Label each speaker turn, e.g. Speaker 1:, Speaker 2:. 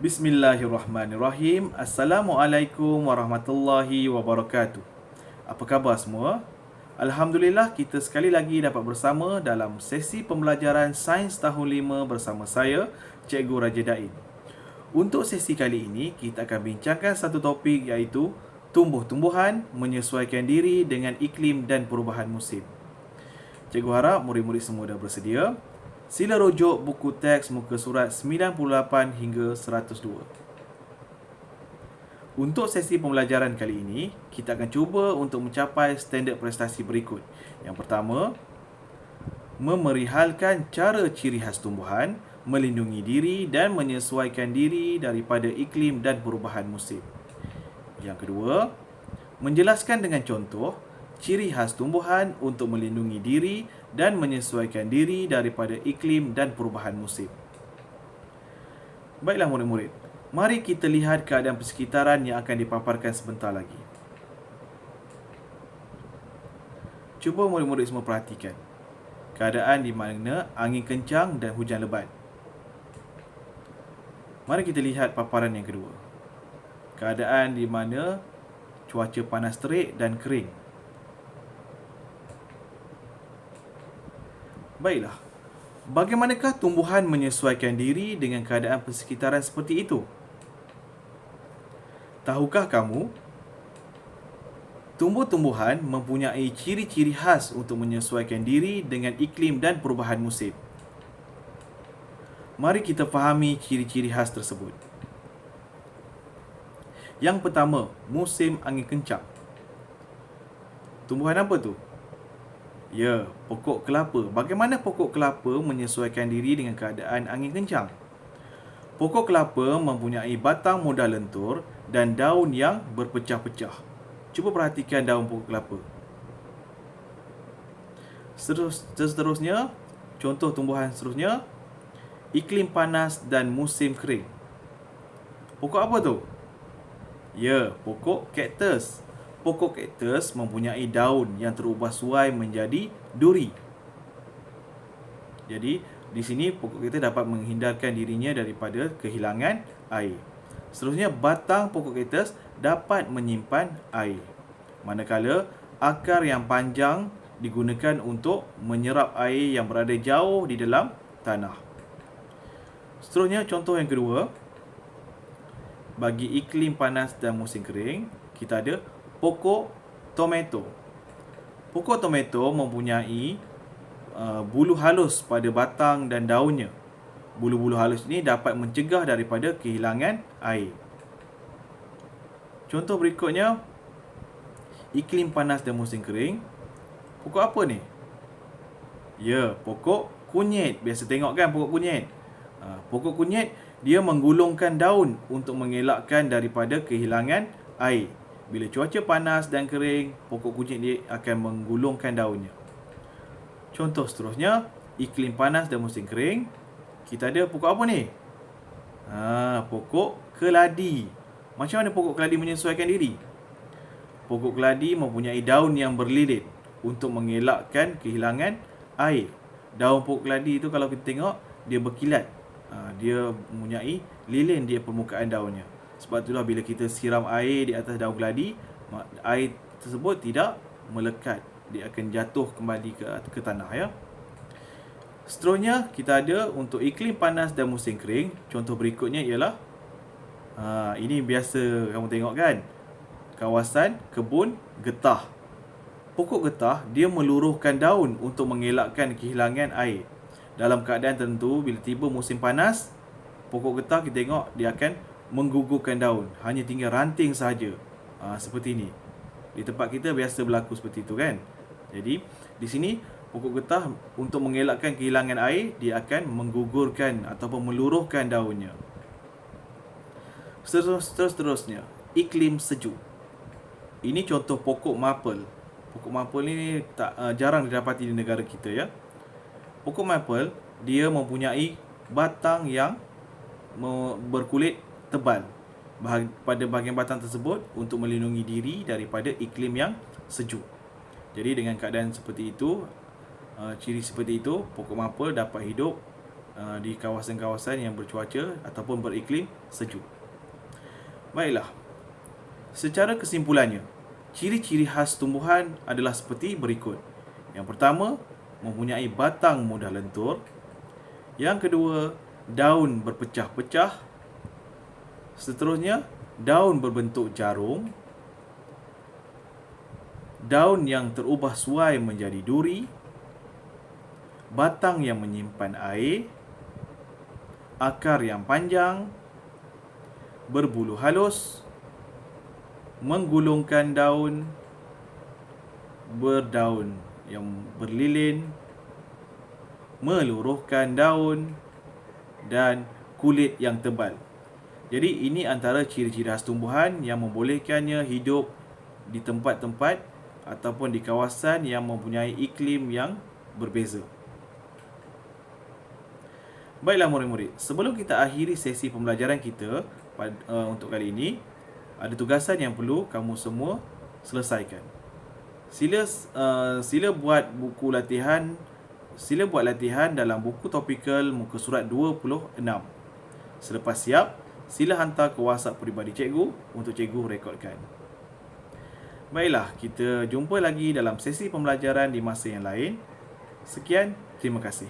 Speaker 1: Bismillahirrahmanirrahim. Assalamualaikum warahmatullahi wabarakatuh. Apa khabar semua? Alhamdulillah kita sekali lagi dapat bersama dalam sesi pembelajaran Sains Tahun 5 bersama saya, Cikgu Raja Dain. Untuk sesi kali ini, kita akan bincangkan satu topik iaitu tumbuh-tumbuhan menyesuaikan diri dengan iklim dan perubahan musim. Cikgu harap murid-murid semua dah bersedia. Sila rujuk buku teks muka surat 98 hingga 102. Untuk sesi pembelajaran kali ini, kita akan cuba untuk mencapai standard prestasi berikut. Yang pertama, memerihalkan cara ciri khas tumbuhan, melindungi diri dan menyesuaikan diri daripada iklim dan perubahan musim. Yang kedua, menjelaskan dengan contoh ciri khas tumbuhan untuk melindungi diri dan menyesuaikan diri daripada iklim dan perubahan musim. Baiklah murid-murid, mari kita lihat keadaan persekitaran yang akan dipaparkan sebentar lagi. Cuba murid-murid semua perhatikan keadaan di mana angin kencang dan hujan lebat. Mari kita lihat paparan yang kedua. Keadaan di mana cuaca panas terik dan kering. Baiklah, bagaimanakah tumbuhan menyesuaikan diri dengan keadaan persekitaran seperti itu? Tahukah kamu, tumbuh-tumbuhan mempunyai ciri-ciri khas untuk menyesuaikan diri dengan iklim dan perubahan musim. Mari kita fahami ciri-ciri khas tersebut. Yang pertama, musim angin kencang. Tumbuhan apa tu? Ya, pokok kelapa. Bagaimana pokok kelapa menyesuaikan diri dengan keadaan angin kencang? Pokok kelapa mempunyai batang mudah lentur dan daun yang berpecah-pecah. Cuba perhatikan daun pokok kelapa. Seterusnya, contoh tumbuhan seterusnya, iklim panas dan musim kering. Pokok apa tu? Ya, pokok kaktus. Pokok kaktus mempunyai daun yang terubah suai menjadi duri. Jadi, di sini pokok kaktus dapat menghindarkan dirinya daripada kehilangan air. Seterusnya, batang pokok kaktus dapat menyimpan air. Manakala, akar yang panjang digunakan untuk menyerap air yang berada jauh di dalam tanah. Seterusnya, contoh yang kedua. Bagi iklim panas dan musim kering, kita ada pokok tomato. Pokok tomato mempunyai bulu halus pada batang dan daunnya. Bulu-bulu halus ini dapat mencegah daripada kehilangan air. Contoh berikutnya, iklim panas dan musim kering. Pokok apa ni? Ya, pokok kunyit. Biasa tengok kan pokok kunyit. Pokok kunyit, dia menggulungkan daun untuk mengelakkan daripada kehilangan air. Bila cuaca panas dan kering, pokok kunyit dia akan menggulungkan daunnya. Contoh seterusnya, iklim panas dan musim kering. Kita ada pokok apa ni? Pokok keladi. Macam mana pokok keladi menyesuaikan diri? Pokok keladi mempunyai daun yang berlilit untuk mengelakkan kehilangan air. Daun pokok keladi itu kalau kita tengok, dia berkilat. Dia mempunyai lilin di permukaan daunnya. Sebab itulah bila kita siram air di atas daun keladi, air tersebut tidak melekat. Dia akan jatuh kembali ke tanah ya. Seterusnya kita ada untuk iklim panas dan musim kering. Contoh berikutnya ialah ini biasa kamu tengok kan, kawasan kebun getah. Pokok getah dia meluruhkan daun untuk mengelakkan kehilangan air. Dalam keadaan tertentu, bila tiba musim panas, pokok getah kita tengok dia akan menggugurkan daun. Hanya tinggal ranting sahaja. Seperti ini. Di tempat kita biasa berlaku seperti itu kan. Jadi, di sini pokok getah untuk mengelakkan kehilangan air, dia akan menggugurkan ataupun meluruhkan daunnya. Seterusnya, iklim sejuk. Ini contoh pokok maple. Pokok maple ni jarang didapati di negara kita ya. Pokok maple, dia mempunyai batang yang berkulit tebal pada bahagian batang tersebut untuk melindungi diri daripada iklim yang sejuk. Jadi dengan keadaan seperti itu, ciri seperti itu, pokok maple dapat hidup di kawasan-kawasan yang bercuaca ataupun beriklim sejuk. Baiklah, secara kesimpulannya, ciri-ciri khas tumbuhan adalah seperti berikut. Yang pertama, mempunyai batang mudah lentur. Yang kedua, daun berpecah-pecah. Seterusnya, daun berbentuk jarum. Daun yang terubah suai menjadi duri. Batang yang menyimpan air. Akar yang panjang. Berbulu halus. Menggulungkan daun. Berdaun yang berlilin. Meluruhkan daun. Dan kulit yang tebal. Jadi ini antara ciri-ciri khas tumbuhan yang membolehkannya hidup di tempat-tempat ataupun di kawasan yang mempunyai iklim yang berbeza. Baiklah murid-murid, sebelum kita akhiri sesi pembelajaran kita untuk kali ini, ada tugasan yang perlu kamu semua selesaikan. Sila buat latihan dalam buku topikal muka surat 26. Selepas siap, sila hantar ke WhatsApp peribadi cikgu untuk cikgu rekodkan. Baiklah, kita jumpa lagi dalam sesi pembelajaran di masa yang lain. Sekian, terima kasih.